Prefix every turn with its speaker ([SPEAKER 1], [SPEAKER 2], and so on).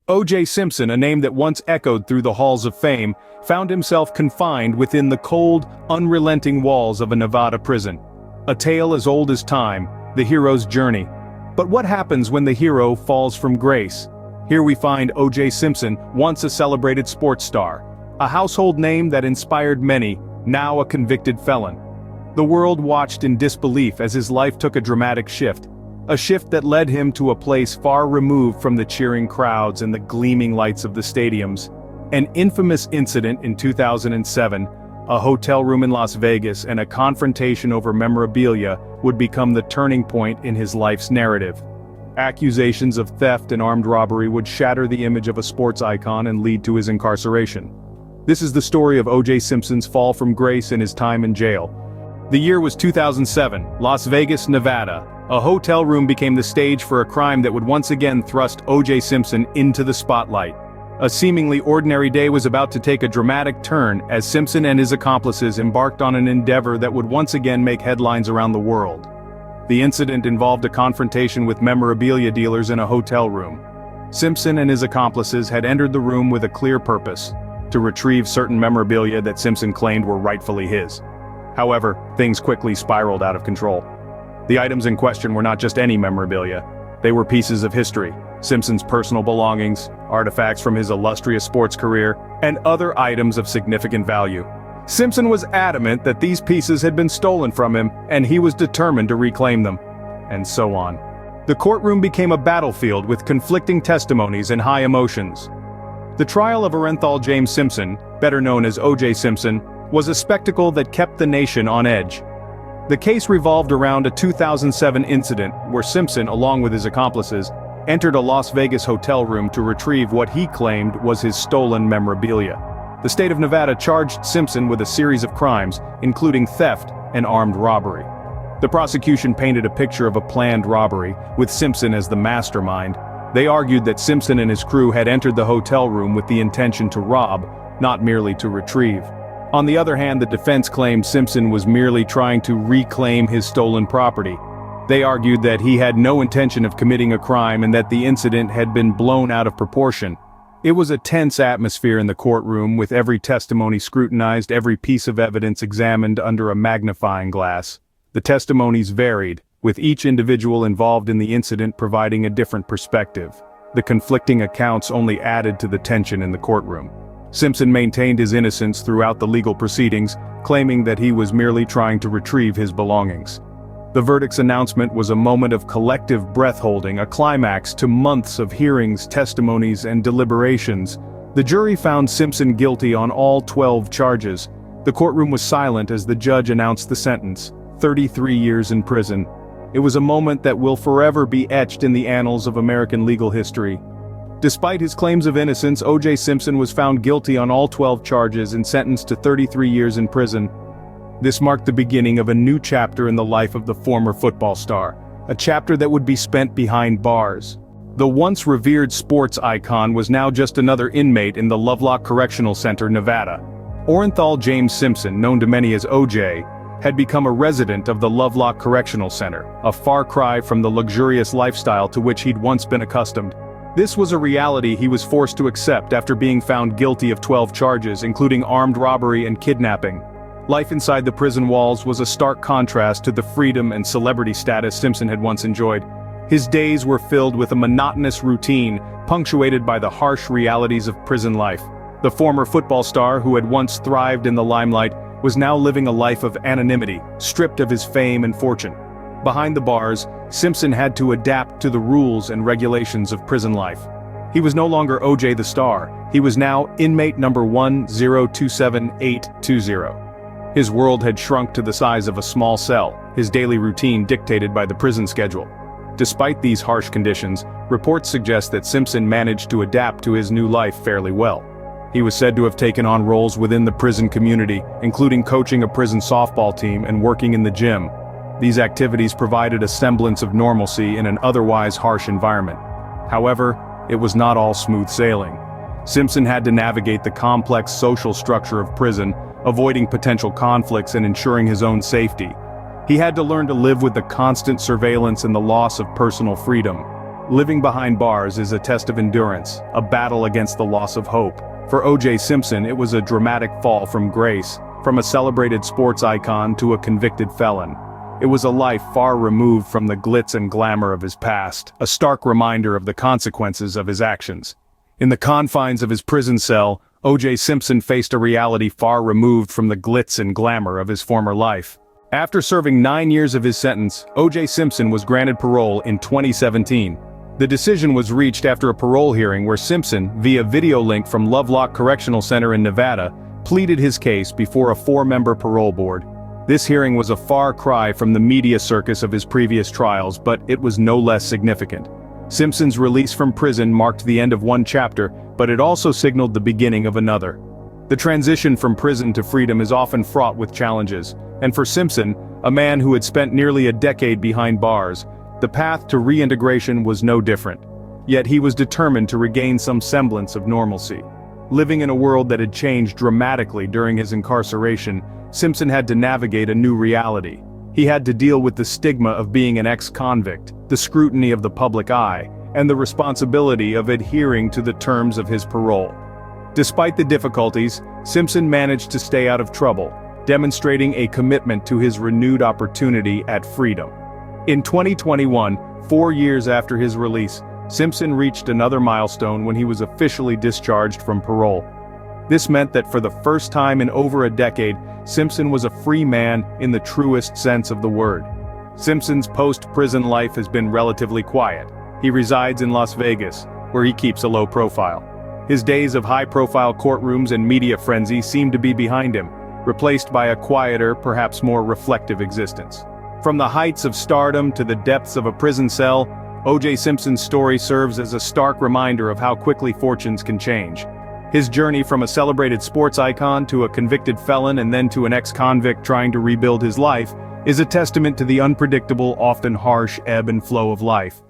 [SPEAKER 1] O.J. Simpson, a name that once echoed through the halls of fame, found himself confined within the cold, unrelenting walls of a Nevada prison. A tale as old as time, the hero's journey. But what happens when the hero falls from grace? Here we find O.J. Simpson, once a celebrated sports star. A household name that inspired many, now a convicted felon. The world watched in disbelief as his life took a dramatic shift. A shift that led him to a place far removed from the cheering crowds and the gleaming lights of the stadiums. An infamous incident in 2007, a hotel room in Las Vegas and a confrontation over memorabilia would become the turning point in his life's narrative. Accusations of theft and armed robbery would shatter the image of a sports icon and lead to his incarceration. This is the story of O.J. Simpson's fall from grace and his time in jail. The year was 2007, Las Vegas, Nevada. A hotel room became the stage for a crime that would once again thrust O.J. Simpson into the spotlight. A seemingly ordinary day was about to take a dramatic turn as Simpson and his accomplices embarked on an endeavor that would once again make headlines around the world. The incident involved a confrontation with memorabilia dealers in a hotel room. Simpson and his accomplices had entered the room with a clear purpose: to retrieve certain memorabilia that Simpson claimed were rightfully his. However, things quickly spiraled out of control. The items in question were not just any memorabilia. They were pieces of history, Simpson's personal belongings, artifacts from his illustrious sports career, and other items of significant value. Simpson was adamant that these pieces had been stolen from him, and he was determined to reclaim them. And so on. The courtroom became a battlefield with conflicting testimonies and high emotions. The trial of Orenthal James Simpson, better known as O.J. Simpson, was a spectacle that kept the nation on edge. The case revolved around a 2007 incident where Simpson, along with his accomplices, entered a Las Vegas hotel room to retrieve what he claimed was his stolen memorabilia. The state of Nevada charged Simpson with a series of crimes, including theft and armed robbery. The prosecution painted a picture of a planned robbery, with Simpson as the mastermind. They argued that Simpson and his crew had entered the hotel room with the intention to rob, not merely to retrieve. On the other hand, the defense claimed Simpson was merely trying to reclaim his stolen property. They argued that he had no intention of committing a crime and that the incident had been blown out of proportion. It was a tense atmosphere in the courtroom, with every testimony scrutinized, every piece of evidence examined under a magnifying glass. The testimonies varied, with each individual involved in the incident providing a different perspective. The conflicting accounts only added to the tension in the courtroom. Simpson maintained his innocence throughout the legal proceedings, claiming that he was merely trying to retrieve his belongings. The verdict's announcement was a moment of collective breath-holding, a climax to months of hearings, testimonies, and deliberations. The jury found Simpson guilty on all 12 charges. The courtroom was silent as the judge announced the sentence: 33 years in prison. It was a moment that will forever be etched in the annals of American legal history. Despite his claims of innocence, O.J. Simpson was found guilty on all 12 charges and sentenced to 33 years in prison. This marked the beginning of a new chapter in the life of the former football star, a chapter that would be spent behind bars. The once revered sports icon was now just another inmate in the Lovelock Correctional Center, Nevada. Orenthal James Simpson, known to many as O.J., had become a resident of the Lovelock Correctional Center, a far cry from the luxurious lifestyle to which he'd once been accustomed. This was a reality he was forced to accept after being found guilty of 12 charges, including armed robbery and kidnapping. Life inside the prison walls was a stark contrast to the freedom and celebrity status Simpson had once enjoyed. His days were filled with a monotonous routine, punctuated by the harsh realities of prison life. The former football star, who had once thrived in the limelight, was now living a life of anonymity, stripped of his fame and fortune. Behind the bars, Simpson had to adapt to the rules and regulations of prison life. He was no longer O.J. the Star, he was now inmate number 1027820. His world had shrunk to the size of a small cell, his daily routine dictated by the prison schedule. Despite these harsh conditions, reports suggest that Simpson managed to adapt to his new life fairly well. He was said to have taken on roles within the prison community, including coaching a prison softball team and working in the gym. These activities provided a semblance of normalcy in an otherwise harsh environment. However, it was not all smooth sailing. Simpson had to navigate the complex social structure of prison, avoiding potential conflicts and ensuring his own safety. He had to learn to live with the constant surveillance and the loss of personal freedom. Living behind bars is a test of endurance, a battle against the loss of hope. For O.J. Simpson, it was a dramatic fall from grace, from a celebrated sports icon to a convicted felon. It was a life far removed from the glitz and glamour of his past, a stark reminder of the consequences of his actions. In the confines of his prison cell, O.J. Simpson faced a reality far removed from the glitz and glamour of his former life. After serving 9 years of his sentence, O.J. Simpson was granted parole in 2017. The decision was reached after a parole hearing where Simpson, via video link from Lovelock Correctional Center in Nevada, pleaded his case before a 4-member parole board. This hearing was a far cry from the media circus of his previous trials, but it was no less significant. Simpson's release from prison marked the end of one chapter, but it also signaled the beginning of another. The transition from prison to freedom is often fraught with challenges, and for Simpson, a man who had spent nearly a decade behind bars, the path to reintegration was no different. Yet he was determined to regain some semblance of normalcy. Living in a world that had changed dramatically during his incarceration, Simpson had to navigate a new reality. He had to deal with the stigma of being an ex-convict, the scrutiny of the public eye, and the responsibility of adhering to the terms of his parole. Despite the difficulties, Simpson managed to stay out of trouble, demonstrating a commitment to his renewed opportunity at freedom. In 2021, 4 years after his release, Simpson reached another milestone when he was officially discharged from parole. This meant that for the first time in over a decade, Simpson was a free man in the truest sense of the word. Simpson's post-prison life has been relatively quiet. He resides in Las Vegas, where he keeps a low profile. His days of high-profile courtrooms and media frenzy seem to be behind him, replaced by a quieter, perhaps more reflective existence. From the heights of stardom to the depths of a prison cell, O.J. Simpson's story serves as a stark reminder of how quickly fortunes can change. His journey from a celebrated sports icon to a convicted felon and then to an ex-convict trying to rebuild his life is a testament to the unpredictable, often harsh ebb and flow of life.